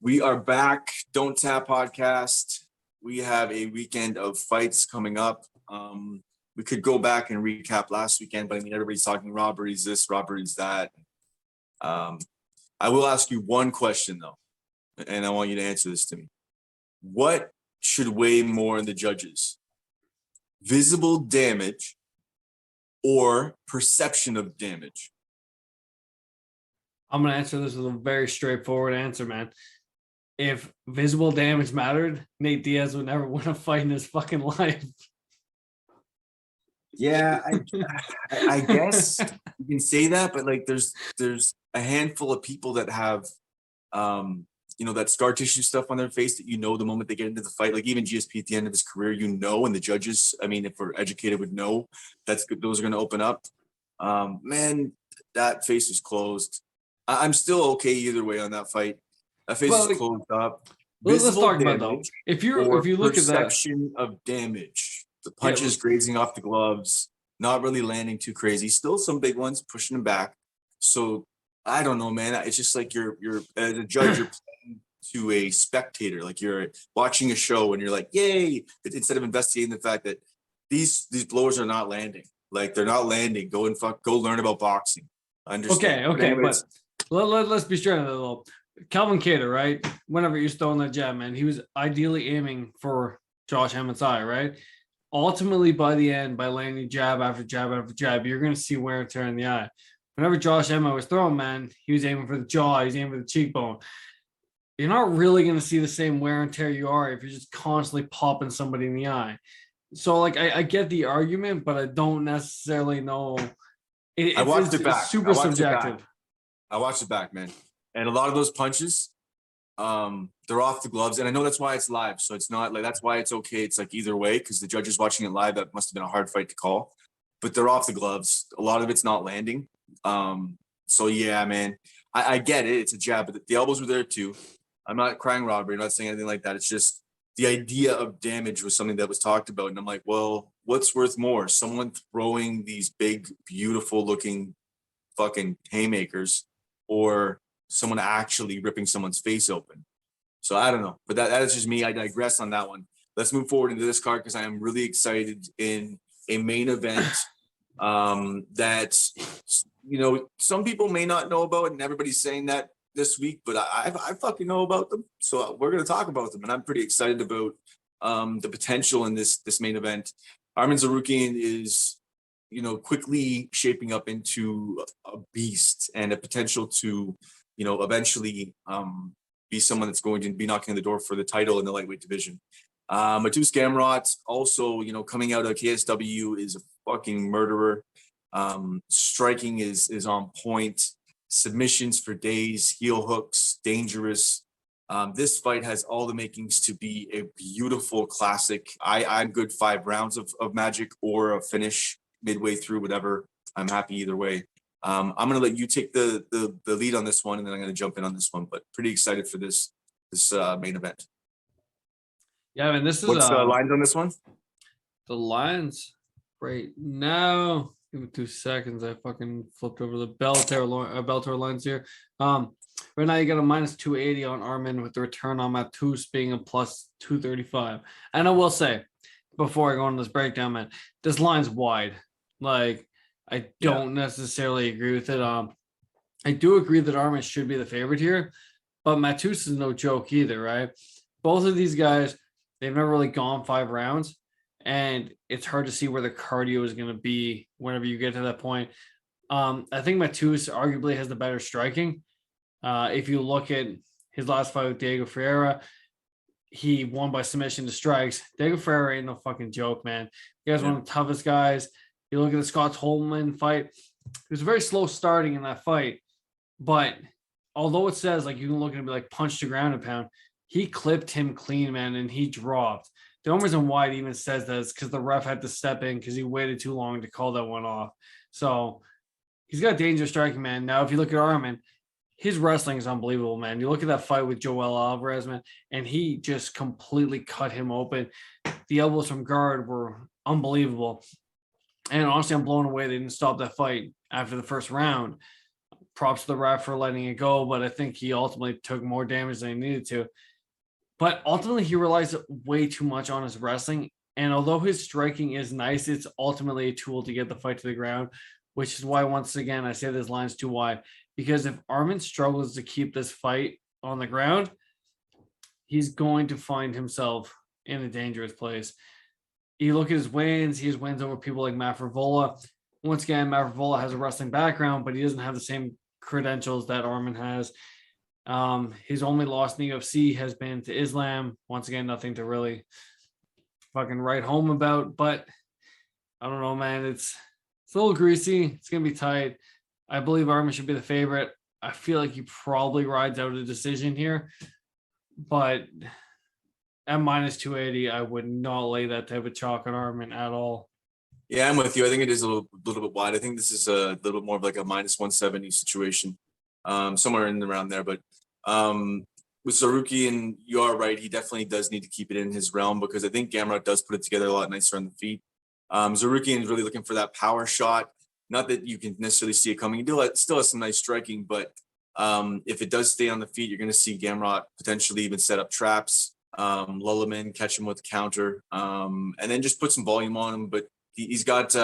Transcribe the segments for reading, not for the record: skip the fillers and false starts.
We are back. Don't Tap podcast. We have a weekend of fights coming up. We could go back and recap last weekend, but I mean, everybody's talking robberies, this, robberies, that. I will ask you one question though, and I want you to answer this to me. What should weigh more in the judges? Visible damage or perception of damage? I'm going to answer this with a very straightforward answer, man. If visible damage mattered, Nate Diaz would never win a fight in his fucking life. Yeah, I guess you can say that, but like there's a handful of people that have that scar tissue stuff on their face that the moment they get into the fight, like even GSP at the end of his career, and the judges, I mean, if we're educated, would know that's good. Those are going to open up. Man, that face was closed. I'm still okay either way on that fight. That face is closed up. Let's talk about though. If you look at that perception of damage, the punches grazing off the gloves, not really landing too crazy. Still some big ones pushing him back. So I don't know, man. It's just like you're as a judge, you're playing to a spectator, like you're watching a show and you're like, yay! Instead of investigating the fact that these blows are not landing, like they're not landing. Go learn about boxing. I understand. Okay, but let's be straight on that little. Calvin Kattar, right? Whenever he was throwing that jab, man, he was ideally aiming for Josh Emmett's eye, right? Ultimately, by the end, by landing jab after jab after jab, you're going to see wear and tear in the eye. Whenever Josh Emmett was throwing, man, he was aiming for the jaw, he was aiming for the cheekbone. You're not really going to see the same wear and tear you are if you're just constantly popping somebody in the eye. So, like, I get the argument, but I don't necessarily know. I watched it back. It's super subjective. I watched it back, man. And a lot of those punches, they're off the gloves. And I know that's why it's live. So it's not like, that's why it's okay. It's like either way, because the judge is watching it live. That must have been a hard fight to call. But they're off the gloves. A lot of it's not landing. So yeah, man, I get it. It's a jab, but the elbows were there too. I'm not crying robbery. I'm not saying anything like that. It's just the idea of damage was something that was talked about. And I'm like, well, what's worth more? Someone throwing these big, beautiful looking fucking haymakers or someone actually ripping someone's face open. So I don't know, but that is just me. I digress on that one. Let's move forward into this card because I am really excited in a main event that, some people may not know about, and everybody's saying that this week, but I fucking know about them. So we're going to talk about them, and I'm pretty excited about the potential in this main event. Arman Tsarukyan is, quickly shaping up into a beast and a potential to, eventually be someone that's going to be knocking on the door for the title in the lightweight division. Mateusz Gamrot, also, coming out of KSW, is a fucking murderer. Striking is on point. Submissions for days, heel hooks, dangerous. This fight has all the makings to be a beautiful classic. I'm good 5 rounds of magic or a finish midway through, whatever. I'm happy either way. I'm going to let you take the lead on this one, and then I'm going to jump in on this one, but pretty excited for this main event. Yeah, I mean, this is what's the lines on this one? The lines right now. Give me 2 seconds. I fucking flipped over the Bellator lines here. Right now you got a -280 on Arman with the return on Mateusz being a +235. And I will say, before I go on this breakdown, man, this line's wide. Like, I don't necessarily agree with it. I do agree that Arman should be the favorite here, but Mateusz is no joke either, right? Both of these guys, they've never really gone 5 rounds, and it's hard to see where the cardio is going to be whenever you get to that point. I think Mateusz arguably has the better striking. If you look at his last fight with Thiago Vieira, he won by submission to strikes. Thiago Vieira ain't no fucking joke, man. You guys are one of the toughest guys. You look at the Scott Holman fight. It was very slow starting in that fight, but although it says like you can look at it and be like punch to ground and pound, he clipped him clean, man, and he dropped. The only reason why it even says that is because the ref had to step in because he waited too long to call that one off. So he's got dangerous striking, man. Now, if you look at Arman, his wrestling is unbelievable, man. You look at that fight with Joel Alvarez, man, and he just completely cut him open. The elbows from guard were unbelievable. And honestly, I'm blown away they didn't stop that fight after the first round. props to the ref for letting it go, but I think he ultimately took more damage than he needed to. But ultimately, he relies way too much on his wrestling. And although his striking is nice, it's ultimately a tool to get the fight to the ground, which is why, once again, I say this line's too wide. Because if Arman struggles to keep this fight on the ground, he's going to find himself in a dangerous place. You look at his wins, he has wins over people like Matt Frevola. Once again, Matt Frevola has a wrestling background, but he doesn't have the same credentials that Arman has. His only loss in the UFC has been to Islam. Once again, nothing to really fucking write home about, but I don't know, man. It's a little greasy. It's gonna be tight. I believe Arman should be the favorite. I feel like he probably rides out a decision here, but at minus 280, I would not lay that type of chalk on Arman at all. Yeah, I'm with you. I think it is a little bit wide. I think this is a little bit more of like a minus 170 situation, somewhere in and around there. But with Tsarukyan, you are right. He definitely does need to keep it in his realm because I think Gamrot does put it together a lot nicer on the feet. Tsarukyan is really looking for that power shot. Not that you can necessarily see it coming. He still has some nice striking, but if it does stay on the feet, you're going to see Gamrot potentially even set up traps, lull him in, catch him with the counter, and then just put some volume on him. But he's got,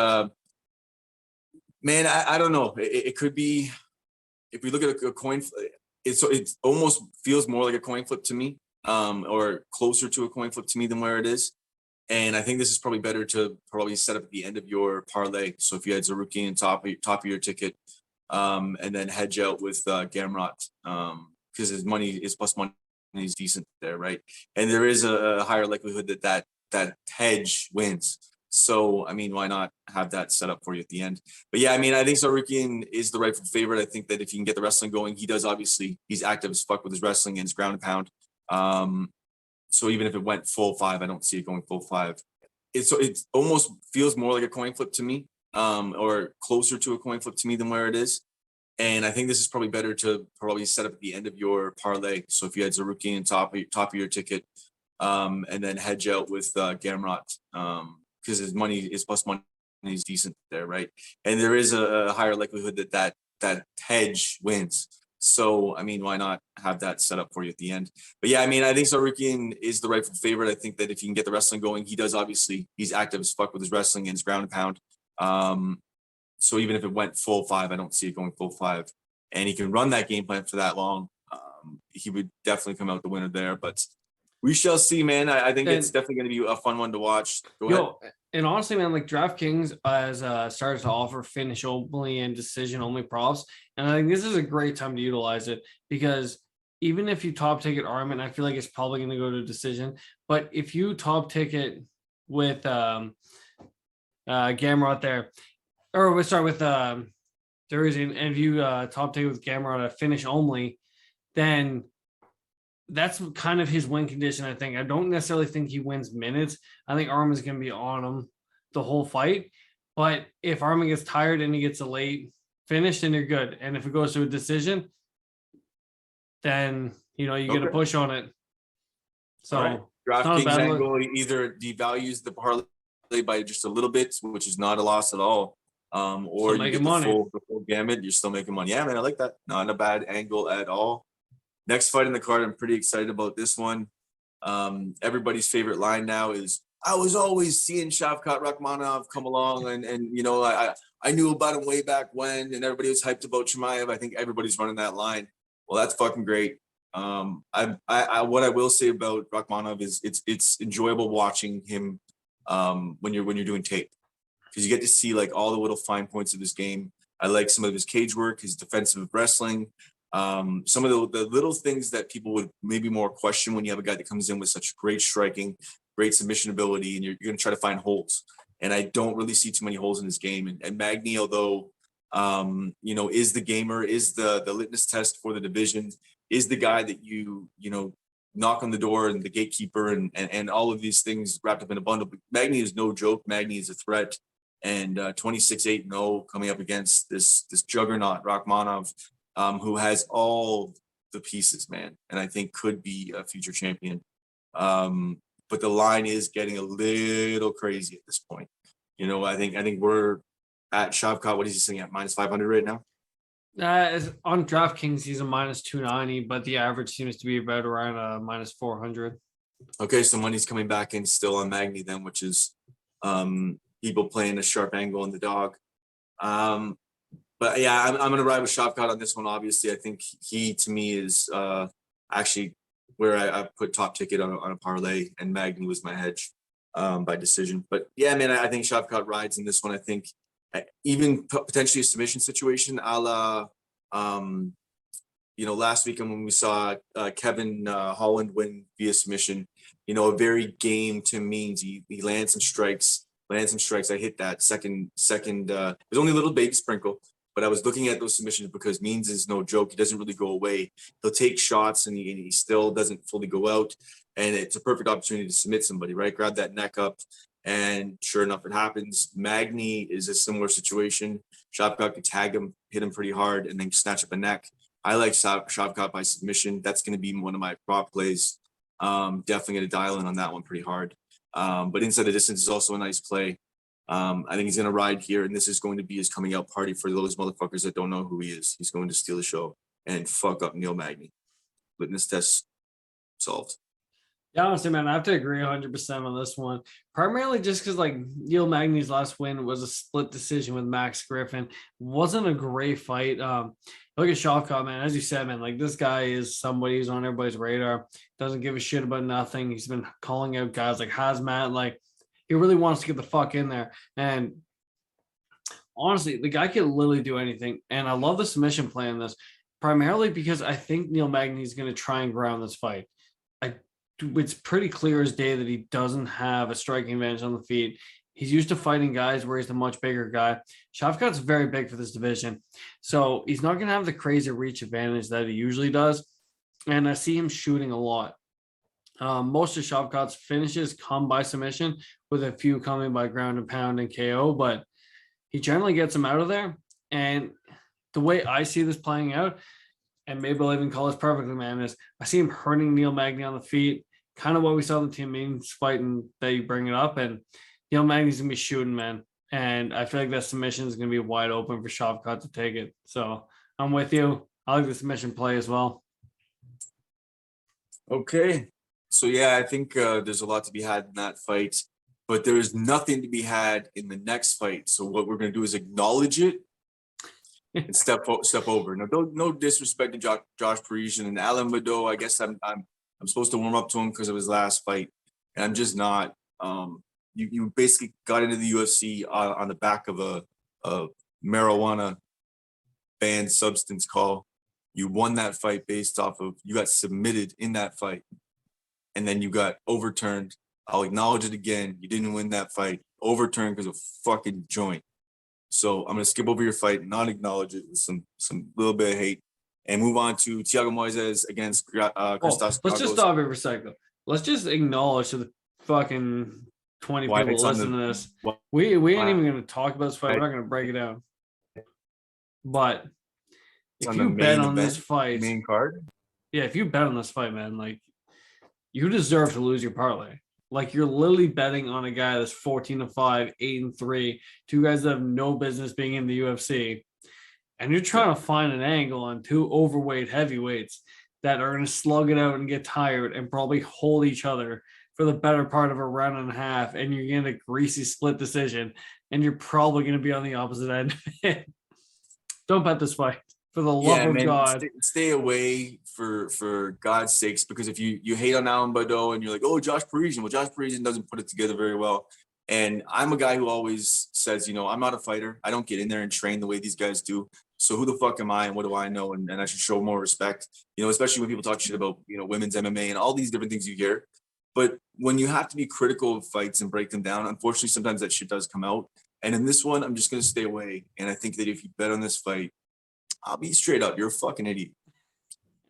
man, I don't know. It could be, if we look at a coin, it almost feels more like a coin flip to me, or closer to a coin flip to me than where it is. And I think this is probably better to probably set up at the end of your parlay. So if you had Tsarukyan top of your ticket, and then hedge out with Gamrot, because his plus money is decent there, right? And there is a higher likelihood that hedge wins. So, I mean, why not have that set up for you at the end? But yeah, I mean, I think Tsarukyan is the rightful favorite. I think that if you can get the wrestling going, he's active as fuck with his wrestling and his ground and pound. So even if it went full 5, I don't see it going full 5. It almost feels more like a coin flip to me, or closer to a coin flip to me than where it is. And I think this is probably better to probably set up at the end of your parlay. So if you had Tsarukyan top of your ticket, and then hedge out with Gamrot, because his plus money is decent there, right? And there is a higher likelihood that hedge wins. So, I mean, why not have that set up for you at the end? But yeah, I mean, I think Tsarukyan is the rightful favorite. I think that if you can get the wrestling going, he's active as fuck with his wrestling and his ground and pound. So even if it went full 5, I don't see it going full 5. And he can run that game plan for that long. He would definitely come out the winner there. But we shall see, man. I think it's definitely going to be a fun one to watch. Go ahead. And honestly, man, like DraftKings has started to offer finish only and decision only props. And I think this is a great time to utilize it because even if you top ticket Arman, I feel like it's probably going to go to decision. But if you top ticket with Gamrot there, or we'll start with Durian, and if you top ticket with Gamrot at finish only, then that's kind of his win condition, I think. I don't necessarily think he wins minutes. I think Arman's going to be on him the whole fight. But if Arman gets tired and he gets a late finish, then you're good. And if it goes to a decision, then, you get a push on it. So, right. DraftKings angle either devalues the parlay by just a little bit, which is not a loss at all. Or you get the full gamut, you're still making money. Yeah, man, I like that. Not a bad angle at all. Next fight in the card, I'm pretty excited about this one. Everybody's favorite line now is, I was always seeing Shavkat Rakhmonov come along, and I knew about him way back when, and everybody was hyped about Chimaev. I think everybody's running that line. Well, that's fucking great. What I will say about Rakhmonov is it's enjoyable watching him when you're doing tape, because you get to see like all the little fine points of his game. I like some of his cage work, his defensive wrestling. Some of the little things that people would maybe more question when you have a guy that comes in with such great striking, great submission ability, and you're going to try to find holes. And I don't really see too many holes in his game. And Magny, although, is the gamer, is the litmus test for the division, is the guy that you knock on the door and the gatekeeper and all of these things wrapped up in a bundle. But Magny is no joke. Magny is a threat. And 26-8-0 coming up against this juggernaut, Rakhmonov, who has all the pieces, man, and I think could be a future champion. But the line is getting a little crazy at this point. I think we're at Shavkat. What is he sitting at? -500 right now? On DraftKings, he's a minus 290, but the average seems to be about around minus 400. Okay, so money's coming back in still on Magny then, which is people playing a sharp angle on the dog. But yeah, I'm gonna ride with Shavkat on this one. Obviously, I think he to me is actually where I put top ticket on a parlay, and Magny was my hedge by decision. But yeah, man, I think Shavkat rides in this one. I think even potentially a submission situation, a la last weekend when we saw Kevin Holland win via submission, a very game Tim Means. He lands some strikes. I hit that second. It was only a little baby sprinkle, but I was looking at those submissions because Means is no joke. He doesn't really go away. He'll take shots and he still doesn't fully go out. And it's a perfect opportunity to submit somebody, right? Grab that neck up. And sure enough, it happens. Magny is a similar situation. Shavkat could tag him, hit him pretty hard, and then snatch up a neck. I like Shavkat by submission. That's going to be one of my prop plays. Definitely going to dial in on that one pretty hard. But inside the distance is also a nice play. I think he's going to ride here, and this is going to be his coming out party for those motherfuckers that don't know who he is. He's going to steal the show and fuck up Neil Magny. Litmus test solved. Yeah, honestly, man, I have to agree 100% on this one. Primarily just because, like, Neil Magny's last win was a split decision with Max Griffin. Wasn't a great fight. Look at Shavkat, man. As you said, man, like, this guy is somebody who's on everybody's radar. Doesn't give a shit about nothing. He's been calling out guys like Hazmat. Like, he really wants to get the fuck in there. And honestly, the guy can literally do anything. And I love the submission play in this, primarily because I think Neil Magny is going to try and ground this fight. It's pretty clear as day that he doesn't have a striking advantage on the feet. He's used to fighting guys where he's the much bigger guy. Shavkat's very big for this division, so he's not going to have the crazy reach advantage that he usually does. And I see him shooting a lot. Most of Shavkat's finishes come by submission, with a few coming by ground and pound and KO, but he generally gets them out of there. And the way I see this playing out, and maybe I'll even call this perfectly, man, is I see him hurting Neil Magny on the feet, kind of what we saw in the Tim Means fight, and that you bring it up, and Neil Magny's going to be shooting, man. And I feel like that submission is going to be wide open for Shavkat to take it. So I'm with you. I like the submission play as well. Okay. So, yeah, I think there's a lot to be had in that fight, but there is nothing to be had in the next fight. So what we're going to do is acknowledge it and step over. Now, no disrespect to Josh Parisian and Alan Badeau. I guess I'm supposed to warm up to him because of his last fight, and I'm just not. You basically got into the UFC on the back of a marijuana banned substance call. You won that fight based off of you got submitted in that fight, and then you got overturned. I'll acknowledge it again. You didn't win that fight. Overturned because of fucking joint. So I'm gonna skip over your fight, not acknowledge it with some little bit of hate, and move on to Thiago Moises against Christophe. Let's just stop it for a second. Let's just acknowledge to the fucking 20 people listening to this. We ain't even gonna talk about this fight. We're not gonna break it down. But if you bet on this fight, main card, yeah, if you bet on this fight, man, like, you deserve to lose your parlay. Like, you're literally betting on a guy that's 14-5, 8-3, two guys that have no business being in the UFC, and you're trying to find an angle on two overweight heavyweights that are going to slug it out and get tired and probably hold each other for the better part of a round and a half, and you're getting a greasy split decision, and you're probably going to be on the opposite end of it. Don't bet this fight. For the love of God. Stay away for God's sakes, because if you hate on Alan Badeau and you're like, oh, Josh Parisian. Well, Josh Parisian doesn't put it together very well. And I'm a guy who always says, I'm not a fighter. I don't get in there and train the way these guys do. So who the fuck am I and what do I know? And I should show more respect, especially when people talk shit about, women's MMA and all these different things you hear. But when you have to be critical of fights and break them down, unfortunately, sometimes that shit does come out. And in this one, I'm just going to stay away. And I think that if you bet on this fight, I'll be straight up. You're a fucking idiot.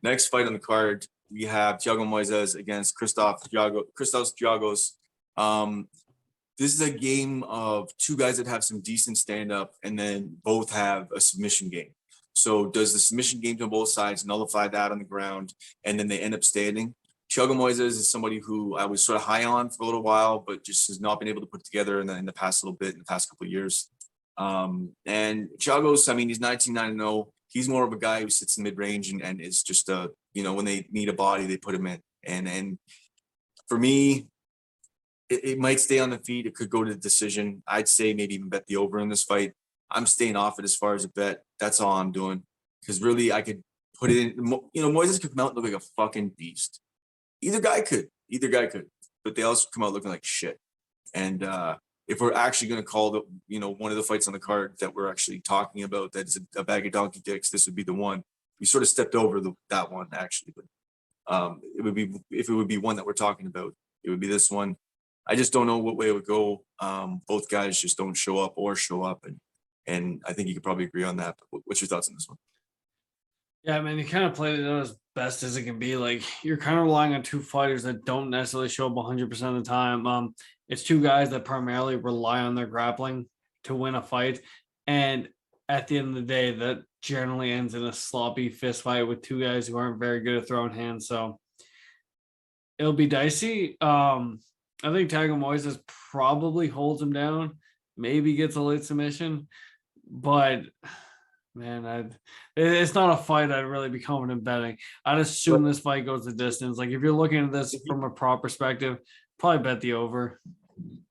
Next fight on the card, we have Thiago Moises against Christophe Thiagos. This is a game of two guys that have some decent stand-up and then both have a submission game. So does the submission game to both sides nullify that on the ground, and then they end up standing? Thiago Moises is somebody who I was sort of high on for a little while, but just has not been able to put together in the past little bit, in the past couple of years. And Thiago's, he's 19-9-0. He's more of a guy who sits in mid-range and is just when they need a body, they put him in. And for me, it might stay on the feet. It could go to the decision. I'd say maybe even bet the over in this fight. I'm staying off it as far as a bet. That's all I'm doing. Because really, I could put it in. Moises could come out and look like a fucking beast. Either guy could. But they also come out looking like shit. And if we're actually going to call one of the fights on the card that we're actually talking about, that's a bag of donkey dicks, this would be the one. We sort of stepped over that one, actually. But if it would be one that we're talking about, it would be this one. I just don't know what way it would go. Both guys just don't show up, and I think you could probably agree on that. But what's your thoughts on this one? Yeah, man, you kind of played it out as best as it can be. Like, you're kind of relying on two fighters that don't necessarily show up 100% of the time. It's two guys that primarily rely on their grappling to win a fight, and at the end of the day, that generally ends in a sloppy fist fight with two guys who aren't very good at throwing hands. So it'll be dicey. I think Thiago Moises probably holds him down, maybe gets a late submission, but man, it's not a fight I'd really be confident betting. I'd assume this fight goes the distance. Like, if you're looking at this from a prop perspective, probably bet the over.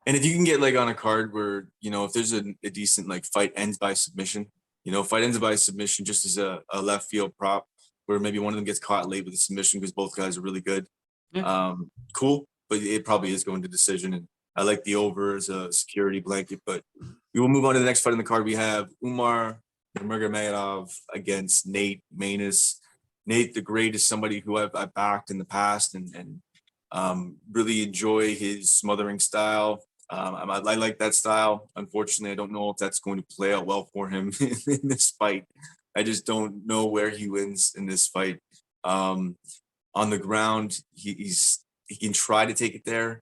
And if you can get like on a card where, if there's a decent like fight ends by submission, just as a left field prop where maybe one of them gets caught late with a submission because both guys are really good. Yeah. Cool. But it probably is going to decision. And I like the over as a security blanket. But we will move on to the next fight on the card. We have Umar Nurmagomedov against Nate Maness. Nate the Great is somebody who I've backed in the past and really enjoy his smothering style. I like that style. Unfortunately, I don't know if that's going to play out well for him in this fight. I just don't know where he wins in this fight. On the ground, he can try to take it there,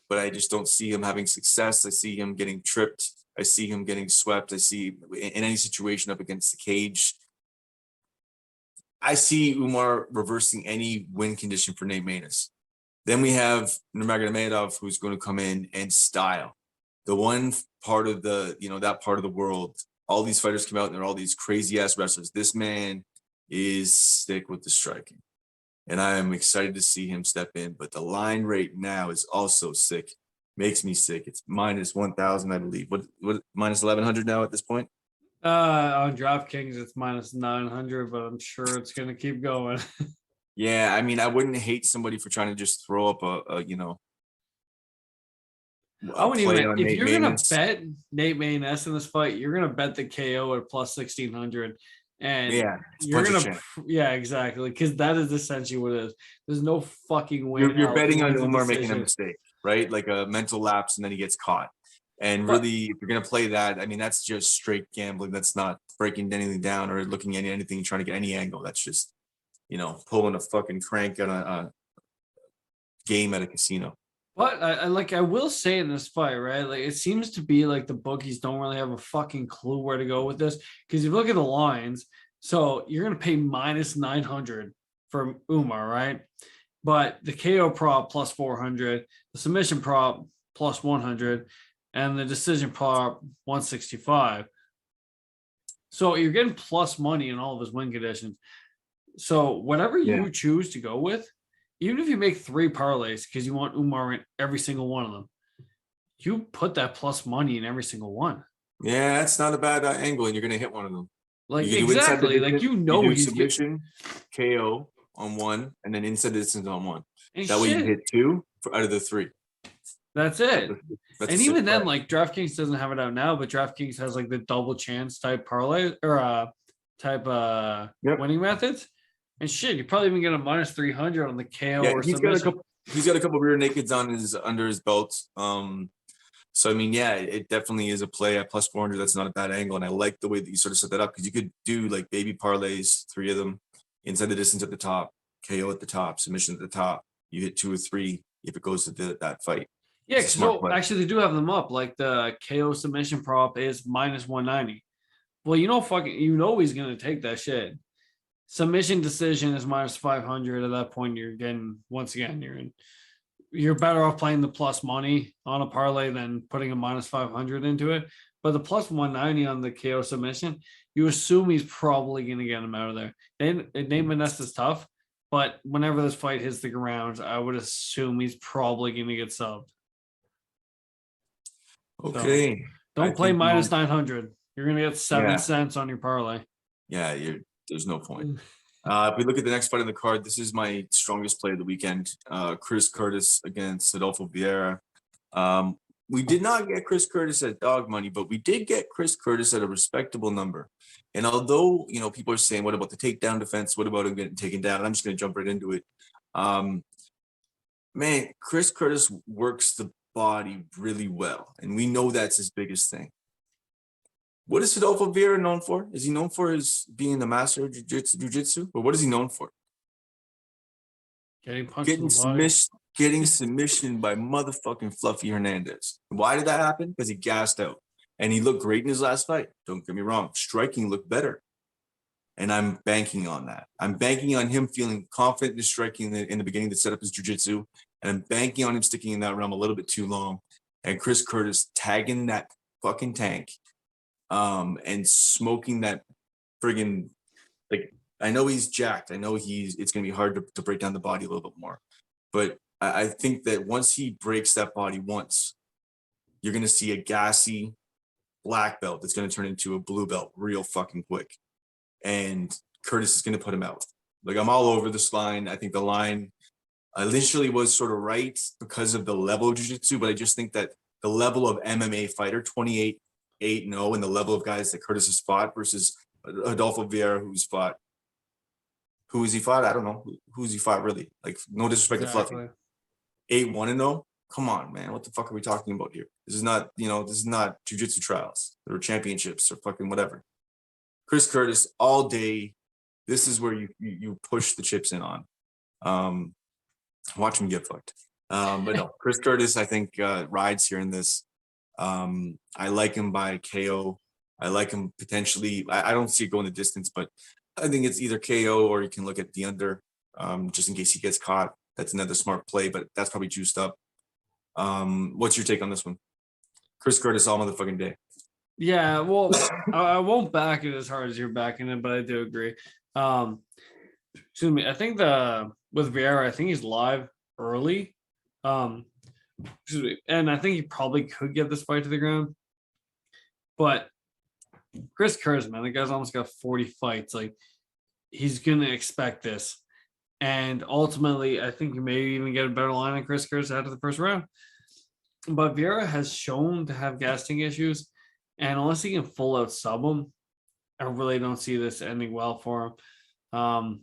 but I just don't see him having success. I see him getting tripped. I see him getting swept. I see in any situation up against the cage. I see Umar reversing any win condition for Nate Maness. Then we have Nurmagomedov, who's going to come in and style. The one part of that part of the world, all these fighters come out and they're all these crazy ass wrestlers. This man is sick with the striking. And I am excited to see him step in. But the line right now is also sick. Makes me sick. It's minus 1,000, I believe. What minus 1,100 now at this point? On DraftKings, it's minus 900, but I'm sure it's going to keep going. Yeah, I mean, I wouldn't hate somebody for trying to just throw up a I wouldn't even. If you're going to bet Nate Maness in this fight, you're going to bet the KO at plus 1,600. And you're gonna, exactly, because that is essentially what it is. There's no fucking way. You're betting on Umar making a mistake, right? Like a mental lapse, and then he gets caught. And really, if you're gonna play that, I mean, that's just straight gambling. That's not breaking anything down or looking at anything, trying to get any angle. That's just, pulling a fucking crank on a game at a casino. But I will say in this fight, right? Like, it seems to be like the bookies don't really have a fucking clue where to go with this. Because if you look at the lines, so you're going to pay minus 900 for Umar, right? But the KO prop plus 400, the submission prop plus 100, and the decision prop 165. So you're getting plus money in all of his win conditions. So whatever you choose to go with, even if you make 3 parlays because you want Umar in every single one of them, you put that plus money in every single one. Yeah, that's not a bad angle, and you're going to hit one of them. Like, exactly. Like, he's submission, KO on one, and then inside the distance on one. That way you hit 2 out of the 3. That's it. And even then, like, DraftKings doesn't have it out now, but DraftKings has like the double chance type parlay or winning methods. And shit, you probably even get a minus 300 on the KO or submission. He's got a couple rear nakeds under his belt. So I mean, yeah, it definitely is a play at plus 400. That's not a bad angle, and I like the way that you sort of set that up because you could do like baby parlays, 3 of them, inside the distance at the top, KO at the top, submission at the top. You hit 2 or 3 if it goes to that fight. Yeah, so actually they do have them up. Like the KO submission prop is minus 190. Well, he's gonna take that shit. Submission decision is minus 500. At that point, you're better off playing the plus money on a parlay than putting a minus 500 into it. But the plus 190 on the KO submission you assume he's probably going to get him out of there. Nate Maness is tough, but whenever this fight hits the ground, I would assume he's probably going to get subbed. Okay. So, don't play minus 900. You're going to get 7 cents on your parlay. Yeah, there's no point. If we look at the next fight on the card, this is my strongest play of the weekend. Chris Curtis against Adolfo Vieira. We did not get Chris Curtis at dog money, but we did get Chris Curtis at a respectable number. And although, people are saying, what about the takedown defense? What about him getting taken down? I'm just going to jump right into it. Man, Chris Curtis works the body really well. And we know that's his biggest thing. What is Adolfo Vieira known for? Is he known for his being the master of jiu-jitsu? Or what is he known for? Getting punched in the body. Getting submission by motherfucking Fluffy Hernandez. Why did that happen? Because he gassed out. And he looked great in his last fight. Don't get me wrong. Striking looked better. And I'm banking on that. I'm banking on him feeling confident in striking in the beginning to set up his jiu-jitsu. And I'm banking on him sticking in that realm a little bit too long. And Chris Curtis tagging that fucking tank. And smoking that friggin', like, I know he's jacked. I know it's going to be hard to break down the body a little bit more. But I think that once he breaks that body once, you're going to see a gassy black belt that's going to turn into a blue belt real fucking quick. And Curtis is going to put him out. Like, I'm all over this line. I think the line initially was sort of right because of the level of jiu-jitsu, but I just think that the level of MMA fighter, 28-8-0, and the level of guys that Curtis has fought versus Adolfo Vieira, who has he fought? I don't know. Who's he fought, really? Like, no disrespect to Fluffy. 8-1-0? Come on, man. What the fuck are we talking about here? This is not, this is not jiu-jitsu trials or championships or fucking whatever. Chris Curtis all day. This is where you push the chips in on. Watch him get fucked. But no, Chris Curtis, I think, rides here in this. I like him by KO. I like him potentially. I don't see it going the distance, but I think it's either KO or you can look at the under, just in case he gets caught. That's another smart play, but that's probably juiced up. What's your take on this one? Chris Curtis all motherfucking day. Yeah, well, I won't back it as hard as you're backing it, but I do agree. Excuse me. I think with Vieira, I think he's live early. Excuse me, and I think he probably could get this fight to the ground. But Chris Curtis, man, the guy's almost got 40 fights. Like, he's gonna expect this. And ultimately, I think you may even get a better line on Chris Curtis after the first round. But Vieira has shown to have gassing issues. And unless he can full out sub him, I really don't see this ending well for him.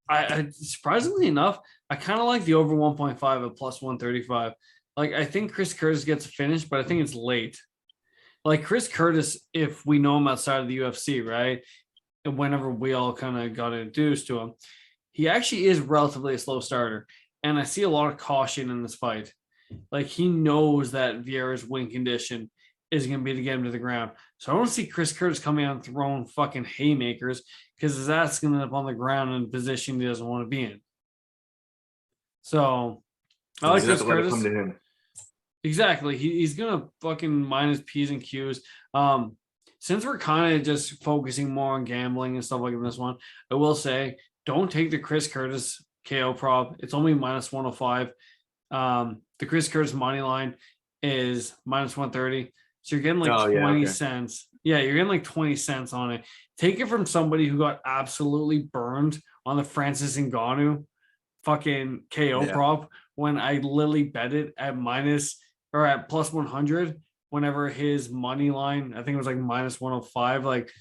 I surprisingly enough, I kind of like the over 1.5 at plus 135. Like, I think Chris Curtis gets finished, but I think it's late. Like, Chris Curtis, if we know him outside of the UFC, right? And whenever we all kind of got introduced to him, he actually is relatively a slow starter. And I see a lot of caution in this fight. Like, he knows that Vieira's win condition is going to be to get him to the ground. So I don't see Chris Curtis coming out and throwing fucking haymakers because his ass is going to end up on the ground in a position he doesn't want to be in. So I like Chris Curtis. Come to him. Exactly. He's going to fucking mind his P's and Q's. Since we're kind of just focusing more on gambling and stuff like this one, I will say, don't take the Chris Curtis KO prop. It's only minus 105. The Chris Curtis money line is minus 130. So you're getting like 20 cents. Yeah, you're getting like 20 cents on it. Take it from somebody who got absolutely burned on the Francis Ngannou fucking KO prop when I literally bet it at plus 100 whenever his money line, I think it was like minus 105. Like,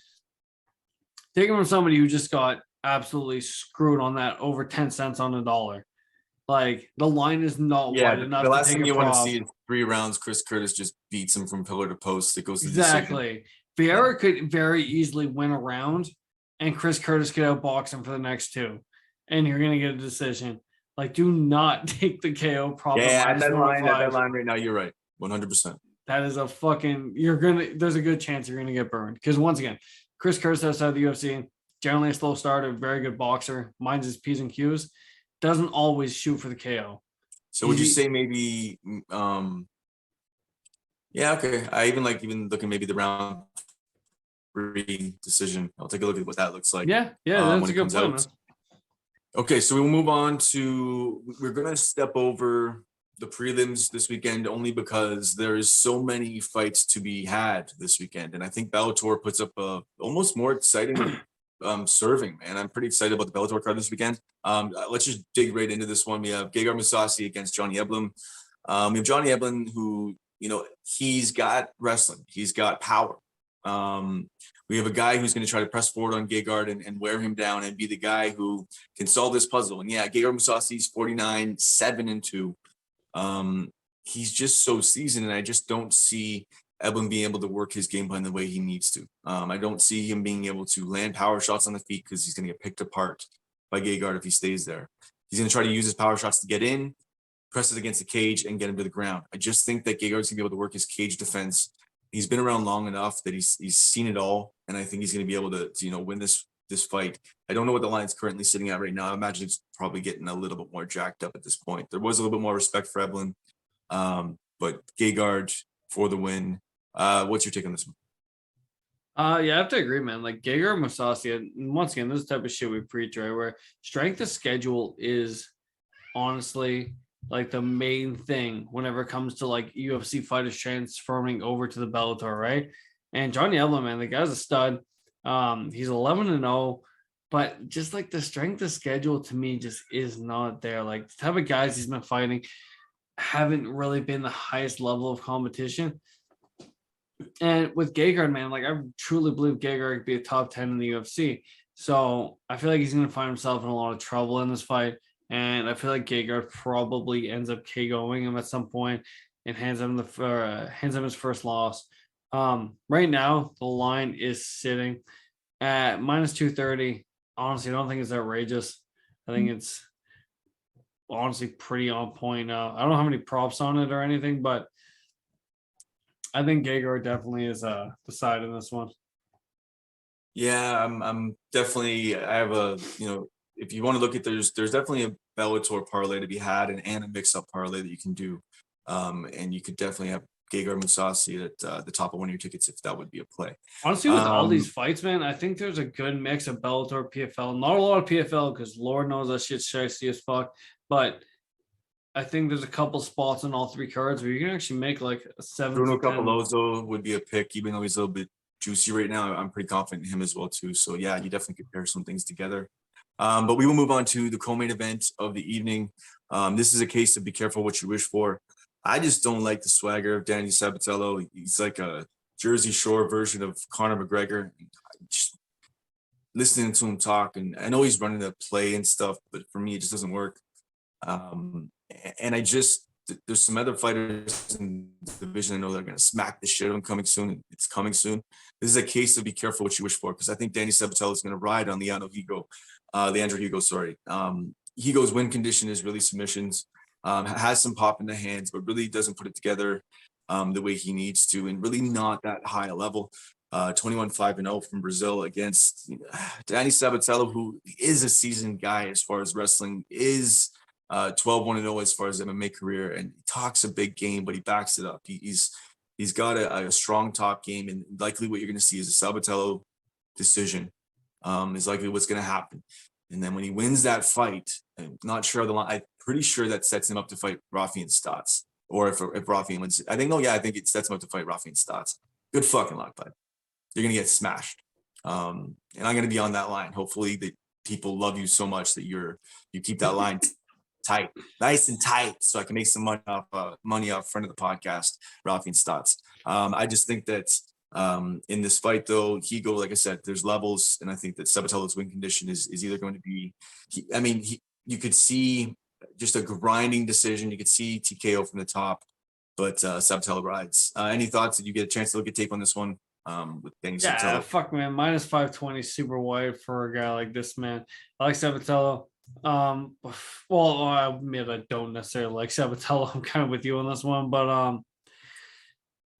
take it from somebody who just got absolutely screwed on that over 10 cents on the dollar. Like, the line is not wide enough. The last thing you want to see is 3 rounds. Chris Curtis just beats him from pillar to post. It goes to exactly. Vieira could very easily win a round, and Chris Curtis could outbox him for the next 2, and you're gonna get a decision. Like, do not take the KO prop. Yeah, at that line right now, you're right, 100%. That is a fucking. There's a good chance you're gonna get burned because once again, Chris Curtis outside the UFC, generally a slow starter, very good boxer, minds his P's and Q's. Doesn't always shoot for the KO. So would you say maybe Yeah, okay. I even looking maybe the round 3 decision. I'll take a look at what that looks like. Yeah, that's when a it good comes point, out. man. Okay, so we'll move on to, we're gonna step over the prelims this weekend only because there is so many fights to be had this weekend, and I think Bellator puts up a almost more exciting serving. Man, I'm pretty excited about the Bellator card this weekend. Let's just dig right into this one. We have Gagar Masasi against Johnny Eblum. We have Johnny Eblum, who, you know, he's got wrestling, he's got power. We have a guy who's going to try to press forward on Gagar and wear him down and be the guy who can solve this puzzle. And yeah, Gagar Musasi's 49, 7-2. He's just so seasoned, and I just don't see Eblum being able to work his game plan the way he needs to. I don't see him being able to land power shots on the feet because he's going to get picked apart by Gagar if he stays there. He's going to try to use his power shots to get in, press it against the cage, and get him to the ground. I just think that Gagar's going to be able to work his cage defense. He's been around long enough that he's seen it all, and I think he's going to be able to win this fight. I don't know what the line's currently sitting at right now. I imagine it's probably getting a little bit more jacked up at this point. There was a little bit more respect for Eblum, but Gagar for the win. What's your take on this one? Yeah, I have to agree, man. Like Gagar Masasi, and once again, this is the type of shit we preach, right? Where strength of schedule is honestly like the main thing whenever it comes to like UFC fighters transforming over to the Bellator, right? And Johnny Eblum, man, the guy's a stud. He's 11-0, but just like the strength of schedule to me just is not there. Like the type of guys he's been fighting haven't really been the highest level of competition. And with Gagar, man, like I truly believe Gagar could be a top 10 in the UFC. So I feel like he's going to find himself in a lot of trouble in this fight. And I feel like Gagar probably ends up KOing him at some point and hands him his first loss. Right now, the line is sitting at minus 230. Honestly, I don't think it's outrageous. I think it's honestly pretty on point. I don't have any props on it or anything, but I think Gagar definitely is the side in this one. Yeah, I'm definitely. I have a, if you want to look at, there's definitely a Bellator parlay to be had, and a mix-up parlay that you can do, and you could definitely have Gagar Musasi at the top of one of your tickets if that would be a play. Honestly, with all these fights, man, I think there's a good mix of Bellator, PFL. Not a lot of PFL because Lord knows that shit's shicey as fuck, but I think there's a couple spots on all three cards where you can actually make like a 7 Bruno to 10. Capolozo would be a pick, even though he's a little bit juicy right now. I'm pretty confident in him as well too. So yeah, you definitely could pair some things together. But we will move on to the co-main event of the evening. This is a case of be careful what you wish for. I just don't like the swagger of Danny Sabatello. He's like a Jersey Shore version of Conor McGregor. Just listening to him talk, and I know he's running the play and stuff, but for me, it just doesn't work. And there's some other fighters in the division I know that are going to smack the shit out of him coming soon. It's coming soon. This is a case of be careful what you wish for, because I think Danny Sabatello is going to ride on Leandro Higo, sorry. Higo's win condition is really submissions, has some pop in the hands, but really doesn't put it together the way he needs to, and really not that high a level. 21-5-0 from Brazil against Danny Sabatello, who is a seasoned guy as far as wrestling, is 12-1-0 as far as MMA career, and he talks a big game, but he backs it up. He's got a strong top game, and likely what you're going to see is a Sabatello decision is likely what's going to happen. And then when he wins that fight, I'm not sure the line. I'm pretty sure that sets him up to fight Rafian Stotts, or if Rafian wins, I think it sets him up to fight Rafian Stotts. Good fucking luck, bud. You're going to get smashed. And I'm going to be on that line. Hopefully the people love you so much that you keep that line tight, nice and tight, so I can make some money off front of the podcast, Rafian Stotts. I just think that in this fight, though, Higo, like I said, there's levels, and I think that Sabatello's win condition is either going to be, you could see just a grinding decision. You could see TKO from the top, but Sabatello rides. Any thoughts? Did you get a chance to look at tape on this one? With Danny Sabatello? Yeah, fuck, man. Minus 520 super wide for a guy like this, man. I like Sabatello. Well, I admit I don't necessarily like Sabatello. I'm kind of with you on this one, but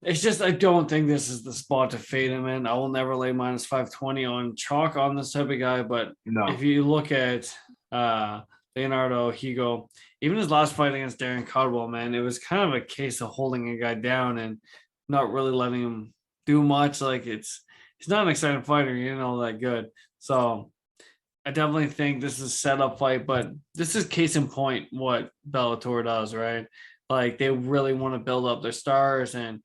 it's just I don't think this is the spot to fade him in. I will never lay minus 520 on chalk on this type of guy. But if you look at Leonardo Higo, even his last fight against Darren Caldwell, man, it was kind of a case of holding a guy down, and not really letting him do much. Like he's not an exciting fighter, that good. So I definitely think this is a setup fight, but this is case in point what Bellator does, right? Like they really want to build up their stars, and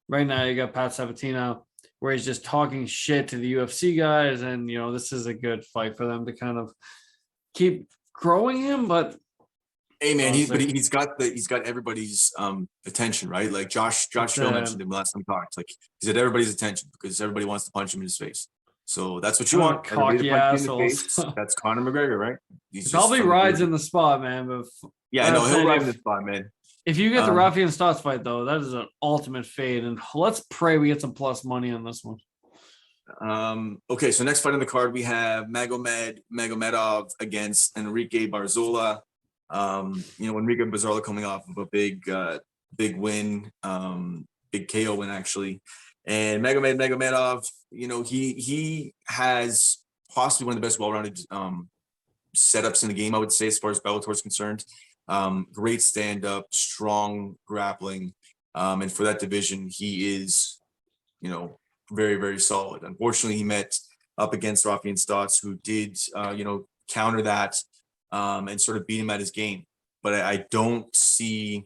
right now you got Pat Sabatino where he's just talking shit to the UFC guys, and this is a good fight for them to kind of keep growing him. But hey man, he's got everybody's attention, right? Like Josh Hill mentioned him last time we talked. Like he's at everybody's attention because everybody wants to punch him in his face. So that's what you want. Cocky assholes. That's Conor McGregor, right? He probably rides in the spot, man. But yeah, I know he'll ride in the spot, man. If you get the Rafi and Stotts fight, though, that is an ultimate fade. And let's pray we get some plus money on this one. Okay, so next fight on the card, we have Magomedov against Enrique Barzola. Enrique Barzola coming off of a big win, big KO win, actually. And Magomedov, he has possibly one of the best well-rounded setups in the game, I would say, as far as Bellator is concerned. Great stand-up, strong grappling. And for that division, he is, very, very solid. Unfortunately, he met up against Rafi and Stotts, who did, counter that and sort of beat him at his game. But I don't see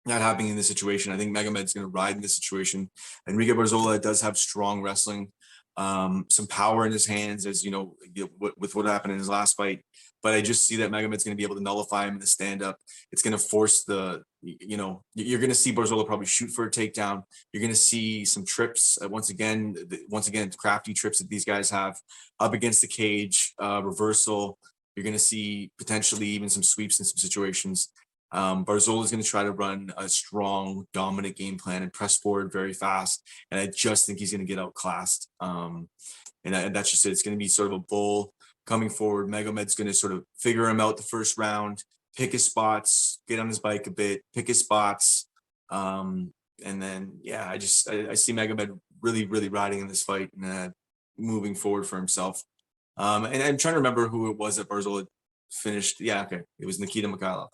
not happening in this situation. I think Magomed's going to ride in this situation. Enrique Barzola does have strong wrestling, some power in his hands, as with what happened in his last fight. But I just see that Magomed's going to be able to nullify him in the stand-up. It's going to force you're going to see Barzola probably shoot for a takedown. You're going to see some trips, once again, crafty trips that these guys have up against the cage, reversal. You're going to see potentially even some sweeps in some situations. Barzola is going to try to run a strong, dominant game plan and press forward very fast. And I just think he's going to get outclassed. And that's just it. It's going to be sort of a bull coming forward. Magomed's going to sort of figure him out the first round, pick his spots, get on his bike a bit, pick his spots. And then, I see Magomed really, really riding in this fight and moving forward for himself. And I'm trying to remember who it was that Barzola finished. Yeah, okay. It was Nikita Mikhailov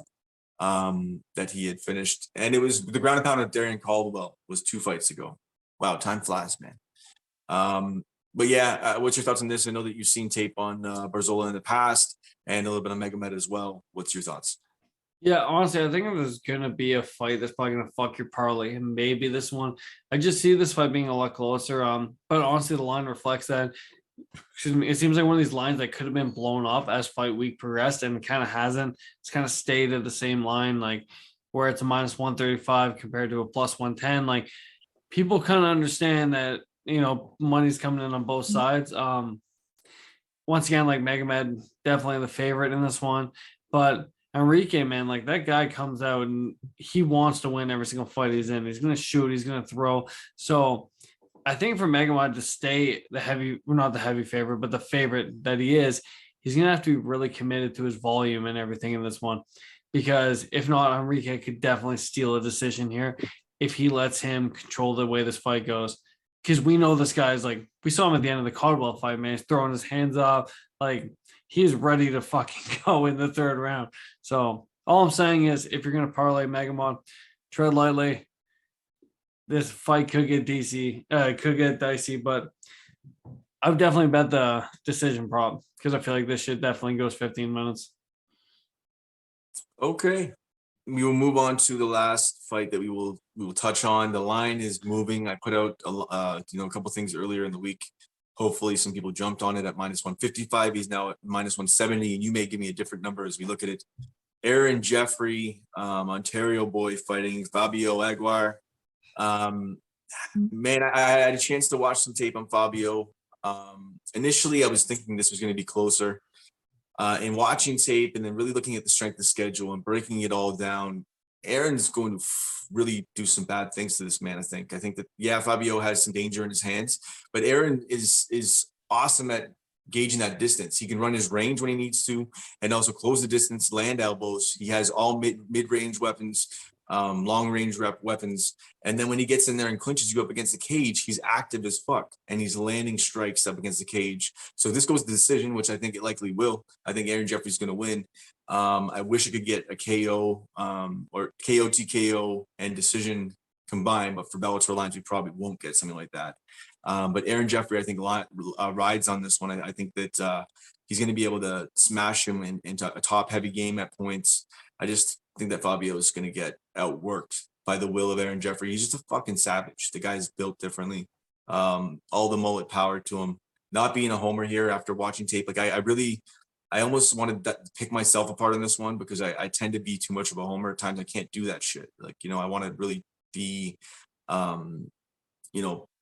that he had finished. And it was the ground and pound of Darian Caldwell was 2 fights ago. Wow, time flies, man. But what's your thoughts on this? I know that you've seen tape on Barzola in the past and a little bit on Magomed as well. What's your thoughts? Yeah, honestly, I think if there's going to be a fight that's probably going to fuck your parlay, and maybe this one. I just see this fight being a lot closer. But honestly, the line reflects that. Excuse me. It seems like one of these lines that could have been blown up as fight week progressed, and kind of hasn't. It's kind of stayed at the same line, like where it's a minus 135 compared to a plus 110. Like people kind of understand that money's coming in on both sides. Once again, like Magomed, definitely the favorite in this one, but Enrique, man, like that guy comes out and he wants to win every single fight he's in. He's going to shoot, he's going to throw. So I think for Magomed to stay not the heavy favorite, but the favorite that he is, he's going to have to be really committed to his volume and everything in this one, because if not, Enrique could definitely steal a decision here if he lets him control the way this fight goes. Because we know this guy's like, we saw him at the end of the Caldwell fight, man. He's throwing his hands up. Like, he's ready to fucking go in the 3rd round. So all I'm saying is, if you're going to parlay Magomed, tread lightly. This fight could get dicey, but I would definitely bet the decision prop, because I feel like this shit definitely goes 15 minutes. Okay. We will move on to the last fight that we will touch on. The line is moving. I put out a couple things earlier in the week. Hopefully some people jumped on it at minus 155. He's now at minus 170, and you may give me a different number as we look at it. Aaron Jeffrey, Ontario boy, fighting Fabio Aguiar. Man, I had a chance to watch some tape on Fabio. Initially, I was thinking this was going to be closer. In watching tape and then really looking at the strength of schedule and breaking it all down, Aaron's going to really do some bad things to this man. I think that Fabio has some danger in his hands, but Aaron is awesome at gauging that distance. He can run his range when he needs to, and also close the distance, land elbows. He has all mid-range weapons, long-range weapons. And then when he gets in there and clinches you up against the cage, he's active as fuck, and he's landing strikes up against the cage. So if this goes to decision, which I think it likely will, I think Aaron Jeffrey's going to win. I wish I could get a KO or KO TKO and decision combined, but for Bellator lines, we probably won't get something like that. But Aaron Jeffrey, I think, rides on this one. I think that he's going to be able to smash him into a top-heavy game at points. I just think that Fabio is going to get outworked by the will of Aaron Jeffrey. He's just a fucking savage. The guy's built differently. All the mullet power to him. Not being a homer here after watching tape, like I almost wanted to pick myself apart in this one because I tend to be too much of a homer at times. I can't do that shit. Like, I want to really be,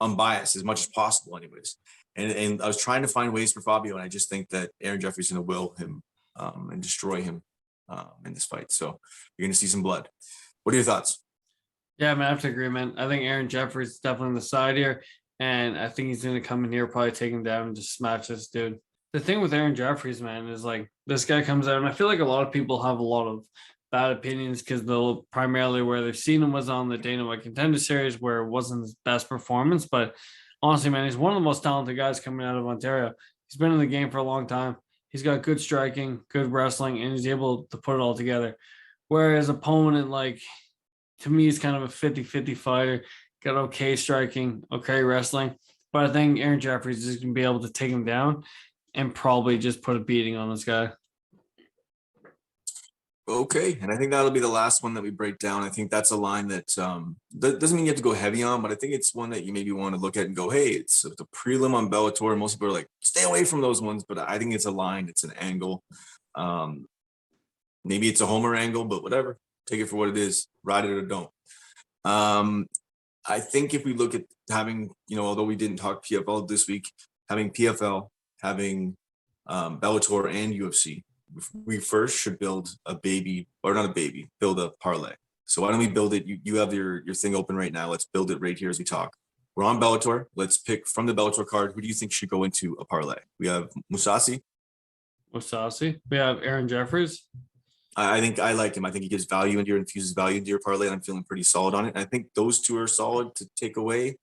unbiased as much as possible anyways. And I was trying to find ways for Fabio, and I just think that Aaron Jeffrey's going to will him and destroy him in this fight. So you're going to see some blood. What are your thoughts? Yeah, I have to agree, man. I think Aaron Jeffrey's definitely on the side here, and I think he's going to come in here, probably take him down and just smash this dude. The thing with Aaron Jeffries, man, is like this guy comes out, and I feel like a lot of people have a lot of bad opinions because they'll primarily where they've seen him was on the Dana White Contender Series where it wasn't his best performance. But honestly, man, he's one of the most talented guys coming out of Ontario. He's been in the game for a long time. He's got good striking, good wrestling, and he's able to put it all together. Whereas opponent, like, to me, he's kind of a 50-50 fighter, got okay striking, okay wrestling. But I think Aaron Jeffries is going to be able to take him down and probably just put a beating on this guy. Okay, and I think that'll be the last one that we break down. I think that's a line that that doesn't mean you have to go heavy on, but I think it's one that you maybe want to look at and go, hey, it's the prelim on Bellator. Most people are like, stay away from those ones, but I think it's a line, it's an angle. Maybe it's a homer angle, but whatever. Take it for what it is. Ride it or don't. I think if we look at having, although we didn't talk PFL this week, having PFL, having Bellator and UFC, we first should build a baby, or not a baby, build a parlay. So why don't we build it? You have your thing open right now. Let's build it right here as we talk. We're on Bellator. Let's pick from the Bellator card. Who do you think should go into a parlay? We have Masasi. We have Aaron Jeffries. I think I like him. I think he gives value into infuses value into your parlay, and I'm feeling pretty solid on it. And I think those two are solid to take away.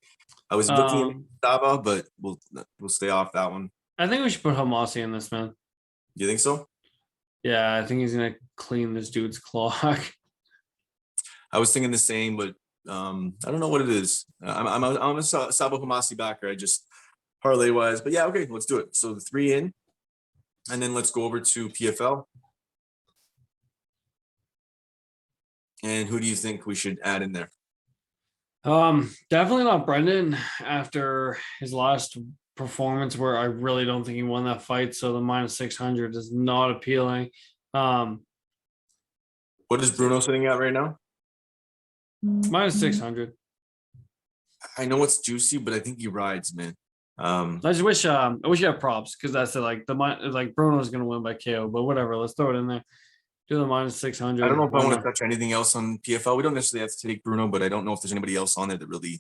I was looking at Dava, but we'll stay off that one. I think we should put Hamasi in this, man. You think so? Yeah, I think he's gonna clean this dude's clock. I was thinking the same, but I don't know what it is. I'm a Sabo Hamasi backer. I just parlay wise, but yeah, okay, let's do it. So the 3 in, and then let's go over to PFL. And who do you think we should add in there? Definitely not Brendan after his last performance where I really don't think he won that fight. So the -600 is not appealing. What is Bruno sitting at right now? -600. I know it's juicy, but I think he rides, man. I just wish I wish you had props because that's like Bruno's gonna win by KO, but whatever, let's throw it in there. Do the -600. I don't know if I want to touch anything else on PFL. We don't necessarily have to take Bruno, but I don't know if there's anybody else on there that really.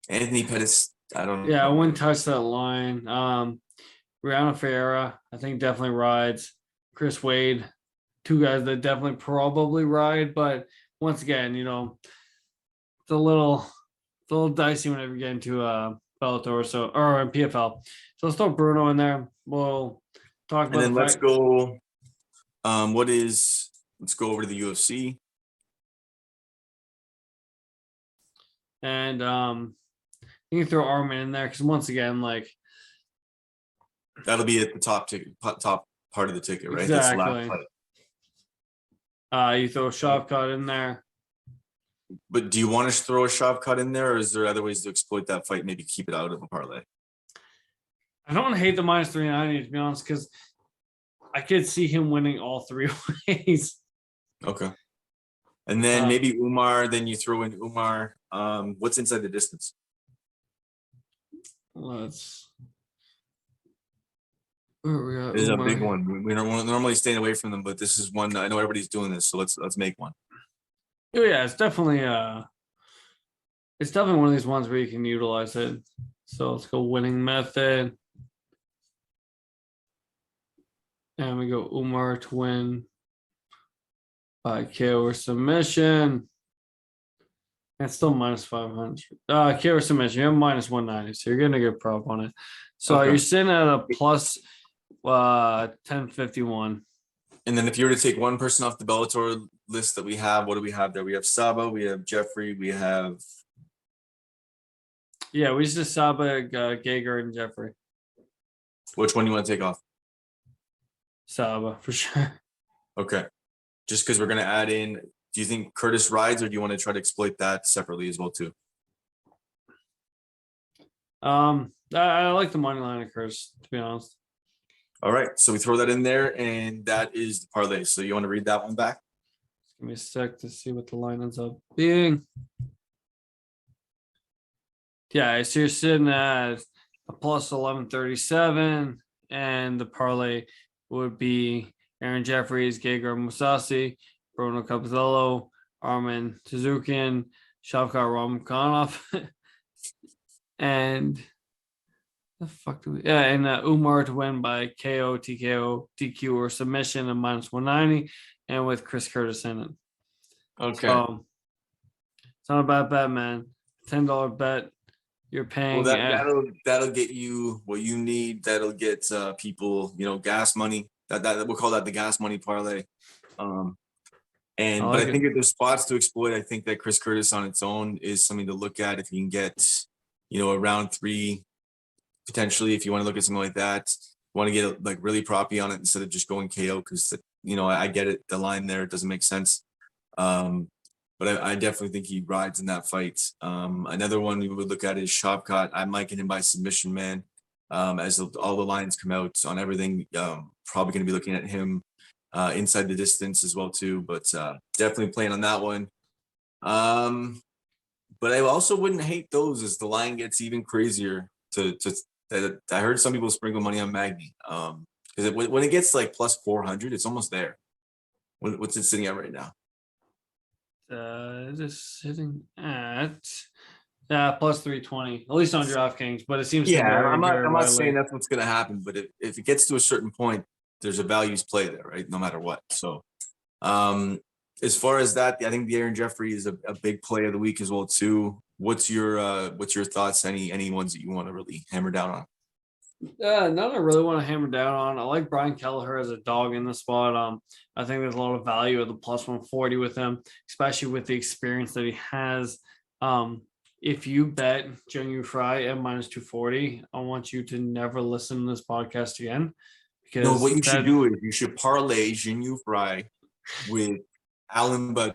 Anthony Pettis, I don't know. Yeah, I wouldn't touch that line. Rihanna Vieira, I think definitely rides. Chris Wade, two guys that definitely probably ride, but once again, it's a little dicey whenever you get into Bellator or PFL. So let's throw Bruno in there. We'll talk about. And then let's go. Let's go over to the UFC. And you can throw Armin in there because once again, like that'll be at the top part of the ticket, right? Exactly. That's the last fight. You throw Shavkat in there. But do you want to throw a Shavkat in there, or is there other ways to exploit that fight? Maybe keep it out of a parlay. I don't hate the -390 to be honest, because I could see him winning all three ways. Okay. And then maybe Umar, then you throw in Umar. What's inside the distance? Let's. It is a big one. We don't normally stay away from them, but this is one. I know everybody's doing this, so let's make one. Oh yeah, it's definitely one of these ones where you can utilize it. So let's go winning method. And we go Umar to win by KO or submission. It's still -500. KO or submission. You have -190, so you're getting a good prop on it. So okay. You're sitting at a plus 1051. And then if you were to take one person off the Bellator list that we have, what do we have there? We have Saba, we have Jeffrey, we have. Yeah, we just Saba, Gagar, and Jeffrey. Which one do you want to take off? Saba, for sure. Okay. Just because we're going to add in, do you think Curtis rides, or do you want to try to exploit that separately as well too? I like the money line of Curtis, to be honest. All right. So we throw that in there, and that is the parlay. So you want to read that one back? Give me a sec to see what the line ends up being. Yeah, so you're sitting at a plus 1137, and the parlay would be Aaron Jeffries, Gagar Masasi, Bruno Capitello, Armin Tsarukyan, Shavkat Rakhmonov, and the fuck do we? Yeah, and Umar to win by KO, TKO, DQ, or submission at minus 190, and with Chris Curtis in it. Okay. So, it's not a bad bet, man. $10 bet. You're paying. Well, that'll get you what you need. That'll get people, gas money. That we'll call that the gas money parlay. But I think if there's spots to exploit, I think that Chris Curtis on its own is something to look at. If you can get, around 3, potentially, if you want to look at something like that, you want to get like really proppy on it instead of just going KO, because I get it. The line there, it doesn't make sense. But I definitely think he rides in that fight. Another one we would look at is Shavkat. I'm liking him by submission, man. As all the lines come out on everything, probably going to be looking at him inside the distance as well too. But definitely playing on that one. But I also wouldn't hate those as the line gets even crazier. I heard some people sprinkle money on Magny. Because when it gets like plus 400, it's almost there. What's it sitting at right now? Just sitting at plus 320, at least on DraftKings, but it seems I'm not saying that's what's going to happen, but if it gets to a certain point, there's a values play there, right? No matter what. So as far as that, I think the Aaron Jeffrey is a big play of the week as well too. What's your thoughts? Any ones that you want to really hammer down on? None I really want to hammer down on. I like Brian Kelleher as a dog in the spot. I think there's a lot of value at the plus 140 with him, especially with the experience that he has. If you bet Jung Fry at minus 240, I want you to never listen to this podcast again. Because no, what you should do is you should parlay Jung Fry with Alan Bud.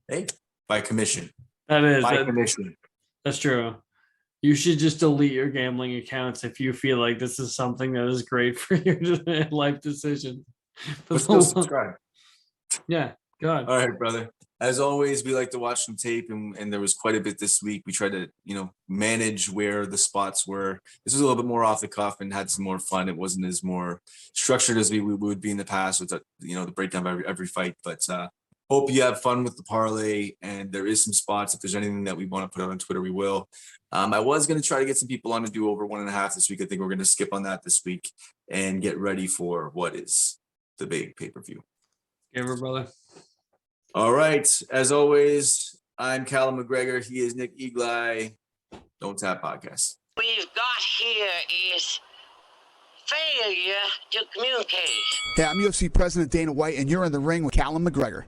Hey, by commission. Commission. That's true. You should just delete your gambling accounts if you feel like this is something that is great for your life decision. But still subscribe. Yeah, go ahead. All right, brother. As always, we like to watch some tape, and there was quite a bit this week. We tried to, manage where the spots were. This was a little bit more off the cuff and had some more fun. It wasn't as more structured as we would be in the past with the breakdown of every fight. But hope you have fun with the parlay, and there is some spots. If there's anything that we want to put out on Twitter, we will. I was going to try to get some people on to do over 1.5 this week. I think we're going to skip on that this week and get ready for what is the big pay-per-view. Gamer, brother. All right. As always, I'm Callum McGregor. He is Nick Eagley. Don't Tap Podcast. What we've got here is failure to communicate. Hey, I'm UFC President Dana White, and you're in the ring with Callum McGregor.